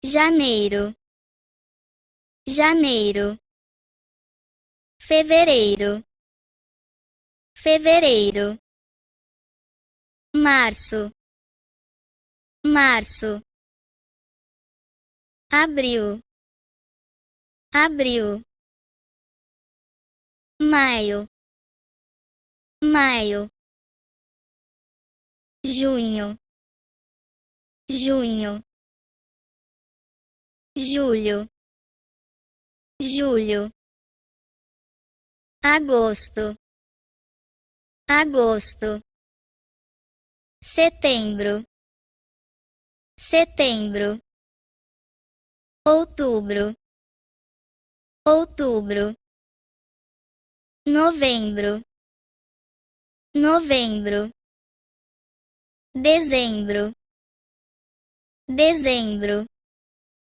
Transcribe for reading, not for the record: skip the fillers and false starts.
janeiro, janeiro, fevereiro, fevereiro, março, março, abril, abril, maio, maio, junho, junho, julho, julho, agosto, agosto, setembro, setembro, outubro, outubro, novembro, novembro, dezembro, dezembro,